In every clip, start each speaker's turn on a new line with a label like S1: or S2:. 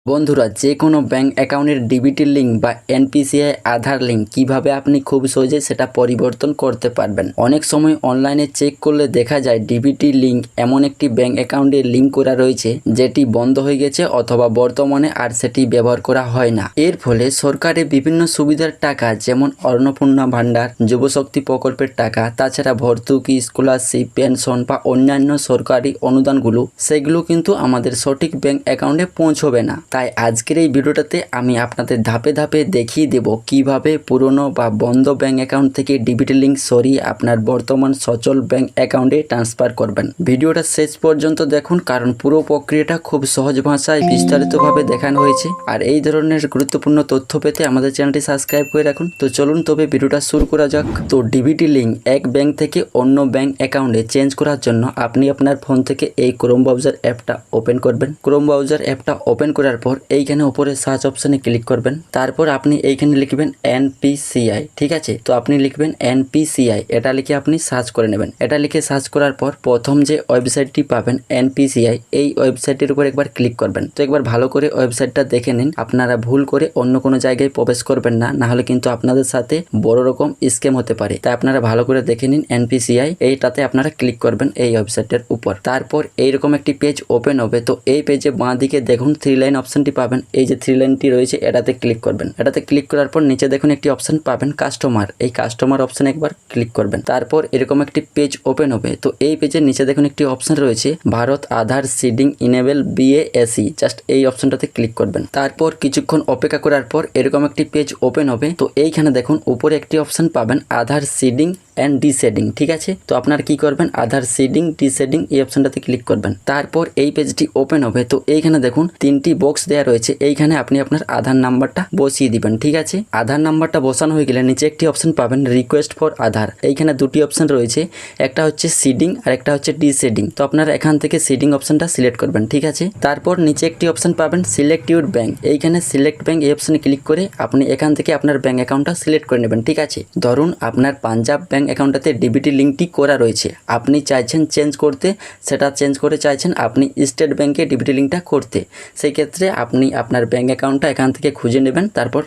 S1: বন্ধুরা, যে কোনো ব্যাঙ্ক অ্যাকাউন্টের ডিবিটি লিঙ্ক বা এনপিসিআই আধার লিঙ্ক কিভাবে আপনি খুব সহজে সেটা পরিবর্তন করতে পারবেন। অনেক সময় অনলাইনে চেক করলে দেখা যায় ডিবিটি লিঙ্ক এমন একটি ব্যাঙ্ক অ্যাকাউন্টে লিঙ্ক করা রয়েছে যেটি বন্ধ হয়ে গেছে অথবা বর্তমানে আর সেটি ব্যবহার করা হয় না। এর ফলে সরকারের বিভিন্ন সুবিধার টাকা যেমন অন্নপূর্ণা ভান্ডার, যুবশক্তি প্রকল্পের টাকা, তাছাড়া ভর্তুকি, স্কলারশিপ, পেনশন বা অন্যান্য সরকারি অনুদানগুলো সেগুলো কিন্তু আমাদের সঠিক ব্যাঙ্ক অ্যাকাউন্টে পৌঁছবে না। তাই আজকের এই ভিডিওটাতে আমি আপনাদের ধাপে ধাপে দেখিয়ে দেব কিভাবে পুরনো বা বন্ধ ব্যাঙ্ক অ্যাকাউন্ট থেকে ডিবিটি লিঙ্ক সরিয়ে আপনার বর্তমান সচল ব্যাঙ্ক অ্যাকাউন্টে ট্রান্সফার করবেন। ভিডিওটা শেষ পর্যন্ত দেখুন, কারণ পুরো প্রক্রিয়াটা খুব সহজ ভাষায় বিস্তারিতভাবে দেখানো হয়েছে। আর এই ধরনের গুরুত্বপূর্ণ তথ্য পেতে আমাদের চ্যানেলটি সাবস্ক্রাইব করে রাখুন। তো চলুন তবে ভিডিওটা শুরু করা যাক। তো ডিবিটি লিঙ্ক এক ব্যাঙ্ক থেকে অন্য ব্যাঙ্ক অ্যাকাউন্টে চেঞ্জ করার জন্য আপনি আপনার ফোন থেকে এই ক্রোম ব্রাউজার অ্যাপটা ওপেন করবেন। ক্রোম ব্রাউজার অ্যাপটা ওপেন করার পর এইখানে উপরে সার্চ অপশনে ক্লিক করবেন। তারপর আপনি এইখানে লিখবেন এনপিসিআই, ঠিক আছে। তো আপনি লিখবেন এনপিসিআই, এটা লিখে আপনি সার্চ করে নেবেন। এটা লিখে সার্চ করার পর প্রথম যে ওয়েবসাইটটি পাবেন এনপিসিআই, এই ওয়েবসাইটের উপর একবার ক্লিক করবেন। তো একবার ভালো করে ওয়েবসাইটটা দেখে নিন, আপনারা ভুল করে অন্য কোনো জায়গায় প্রবেশ করবেন না, নাহলে কিন্তু আপনাদের সাথে বড় রকম স্ক্যাম হতে পারে। তাই আপনারা ভালো করে দেখে নিন এনপিসিআই, এইটাতে আপনারা ক্লিক করবেন এই ওয়েবসাইটের উপর। তারপর এইরকম একটি পেজ ওপেন হবে। তো এই পেজে বাঁ দিকে দেখুন থ্রি লাইন অপশনটি পাবেন। এই যে থ্রি লাইনটি রয়েছে এটাতে ক্লিক করবেন। এটাতে ক্লিক করার পর নিচে দেখুন একটি অপশন পাবেন কাস্টমার, এই কাস্টমার অপশনে একবার ক্লিক করবেন। তারপর এরকম একটি পেজ ওপেন হবে। তো এই পেজের নিচে দেখুন একটি অপশন রয়েছে ভারত আধার সিডিং ইনেবল বিএএসি, জাস্ট এই অপশনটাতে ক্লিক করবেন। তারপর কিছুক্ষণ অপেক্ষা করার পর এরকম একটি পেজ ওপেন হবে। তো এইখানে দেখুন উপরে একটি অপশন পাবেন আধার সিডিং অ্যান্ড ডিশেডিং, ঠিক আছে। তো আপনার কি করবেন, আধার সিডিং ডিশেডিং এই অপশনটাতে ক্লিক করবেন। তারপর এই পেজটি ওপেন হবে। তো এইখানে দেখুন তিনটি বক্স দেওয়া রয়েছে, এইখানে আপনি আপনার আধার নাম্বারটা বসিয়ে দিবেন, ঠিক আছে। আধার নাম্বারটা বসানো হয়ে গেলে নিচে একটি অপশন পাবেন রিকোয়েস্ট ফর আধার, এইখানে দুটি অপশন রয়েছে, একটা হচ্ছে সিডিং আর একটা হচ্ছে ডিশেডিং। তো আপনারা এখান থেকে সিডিং অপশনটা সিলেক্ট করবেন, ঠিক আছে। তারপর নিচে একটি অপশন পাবেন সিলেক্ট ইউর ব্যাঙ্ক, এইখানে সিলেক্ট ব্যাঙ্ক এই অপশনে ক্লিক করে আপনি এখান থেকে আপনার ব্যাঙ্ক অ্যাকাউন্টটা সিলেক্ট করে নেবেন, ঠিক আছে। ধরুন আপনার পাঞ্জাব ব্যাঙ্ক অ্যাকাউন্টটাতে ডিবিটি লিঙ্কটি করা রয়েছে, আপনি চাইছেন চেঞ্জ করতে, সেটা চেঞ্জ করে চাইছেন আপনি স্টেট ব্যাঙ্কে ডিবিটি লিঙ্কটা করতে। সেই ক্ষেত্রে আপনি আপনার ব্যাঙ্ক অ্যাকাউন্টটা এখান থেকে খুঁজে নেবেন, তারপর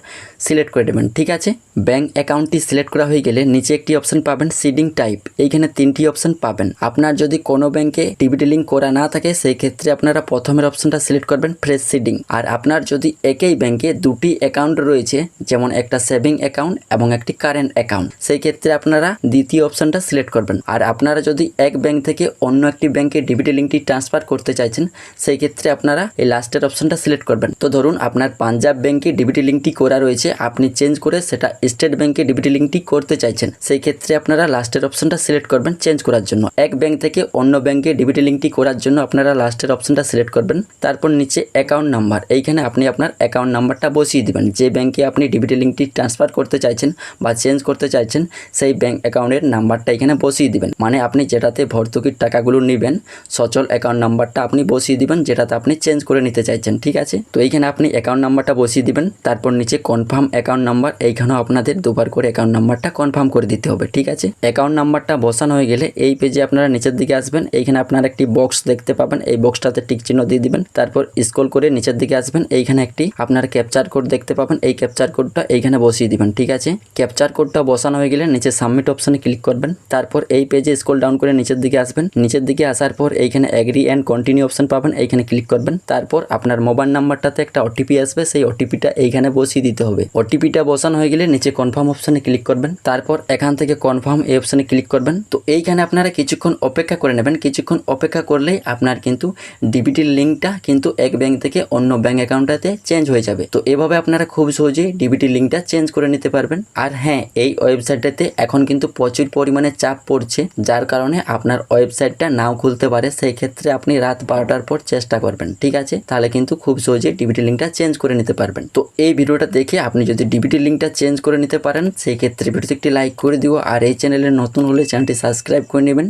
S1: সিলেক্ট করে নেবেন, ঠিক আছে। ব্যাঙ্ক অ্যাকাউন্টটি সিলেক্ট করা হয়ে গেলে নিচে একটি অপশন পাবেন সিডিং টাইপ, এইখানে তিনটি অপশন পাবেন। আপনার যদি কোনো ব্যাঙ্কে ডিবিটি লিঙ্ক করা না থাকে সেই ক্ষেত্রে আপনারা প্রথমের অপশনটা সিলেক্ট করবেন ফ্রেশ সিডিং। আর আপনার যদি একই ব্যাঙ্কে দুটি অ্যাকাউন্ট রয়েছে, যেমন একটা সেভিং অ্যাকাউন্ট এবং একটি কারেন্ট অ্যাকাউন্ট, সেই ক্ষেত্রে আপনারা দ্বিতীয় অপশনটা সিলেক্ট করবেন। আর আপনারা যদি এক ব্যাঙ্ক থেকে অন্য একটি ব্যাঙ্কে ডিবিটি লিঙ্কটি ট্রান্সফার করতে চাইছেন সেই ক্ষেত্রে আপনারা এই লাস্টের অপশনটা সিলেক্ট করবেন। তো ধরুন আপনার পাঞ্জাব ব্যাঙ্কে ডিবিটি লিঙ্কটি করা রয়েছে, আপনি চেঞ্জ করে সেটা স্টেট ব্যাঙ্কে ডিবিটি লিঙ্কটি করতে চাইছেন, সেই ক্ষেত্রে আপনারা লাস্টের অপশনটা সিলেক্ট করবেন চেঞ্জ করার জন্য। এক ব্যাঙ্ক থেকে অন্য ব্যাঙ্কে ডিবিটি লিঙ্কটি করার জন্য আপনারা লাস্টের অপশনটা সিলেক্ট করবেন। তারপর নিচে অ্যাকাউন্ট নাম্বার, এইখানে আপনি আপনার অ্যাকাউন্ট নাম্বারটা বসিয়ে দিবেন। যে ব্যাঙ্কে আপনি ডিবিটি লিঙ্কটি ট্রান্সফার করতে চাইছেন বা চেঞ্জ করতে চাইছেন সেই ব্যাঙ্ক অ্যাকাউন্টের নাম্বারটা এখানে বসিয়ে দিবেন। মানে আপনি যেটাতে ভর্তুকির টাকাগুলো নেবেন সচল অ্যাকাউন্ট নাম্বারটা আপনি বসিয়ে দিবেন, যেটাতে আপনি চেঞ্জ করে নিতে চাইছেন, ঠিক আছে। তো এইখানে আপনি অ্যাকাউন্ট নাম্বারটা বসিয়ে দিবেন। তারপর নিচে কনফার্ম অ্যাকাউন্ট নাম্বার, এইখানেও আপনাদের দুবার করে অ্যাকাউন্ট নাম্বারটা কনফার্ম করে দিতে হবে, ঠিক আছে। অ্যাকাউন্ট নাম্বারটা বসানো হয়ে গেলে এই পেজে আপনারা নিচের দিকে আসবেন, এইখানে আপনারা একটি বক্স দেখতে পাবেন, এই বক্সটাতে টিক চিহ্ন দিয়ে দিবেন। তারপর স্ক্রল করে নিচের দিকে আসবেন, এইখানে একটি আপনার ক্যাপচার কোড দেখতে পাবেন, এই ক্যাপচার কোডটা এইখানে বসিয়ে দিবেন, ঠিক আছে। ক্যাপচার কোডটা বসানো হয়ে গেলে নিচে সাবমিট অপশনে ক্লিক করবেন। তারপর এই পেজে স্ক্রল ডাউন করে নিচের দিকে আসবেন, নিচের দিকে আসার পর এইখানে এগ্রি অ্যান্ড কন্টিনিউ অপশন পাবেন, এইখানে ক্লিক করবেন। তারপর আপনার মোবাইল নাম্বারটাতে একটা ওটিপি আসবে, সেই ওটিপিটা এইখানে বসিয়ে দিতে হবে। ওটিপিটা বসানো হয়ে গেলে নিচে কনফার্ম অপশনে ক্লিক করবেন। তারপর এখান থেকে কনফার্ম এই অপশনে ক্লিক করবেন। তো এইখানে আপনারা কিছুক্ষণ অপেক্ষা করে নেবেন, কিছুক্ষণ অপেক্ষা করলেই আপনার কিন্তু ডিবিটির লিঙ্কটা কিন্তু এক ব্যাঙ্ক থেকে অন্য ব্যাঙ্ক অ্যাকাউন্টটাতে চেঞ্জ হয়ে যাবে। তো এভাবে আপনারা খুব সহজেই ডিবিটির লিঙ্কটা চেঞ্জ করে নিতে পারবেন। আর হ্যাঁ, এই ওয়েবসাইটটাতে এখন কিন্তু প্রচুর পরিমাণে চাপ পড়ছে, যার কারণে আপনার ওয়েবসাইটটা নাও খুলতে পারে। সেই ক্ষেত্রে আপনি রাত 12টার পর চেষ্টা করবেন, ঠিক আছে। তাহলে কিন্তু খুব সহজে ডিবিটি লিঙ্কটা চেঞ্জ করে নিতে পারবেন। তো এই ভিডিওটা দেখে আপনি যদি ডিবিটি লিঙ্কটা চেঞ্জ করে নিতে পারেন সেই ক্ষেত্রে ভিডিওতে একটি লাইক করে দিও। আর এই চ্যানেলে নতুন হলে চ্যানেলটি সাবস্ক্রাইব করে নেবেন।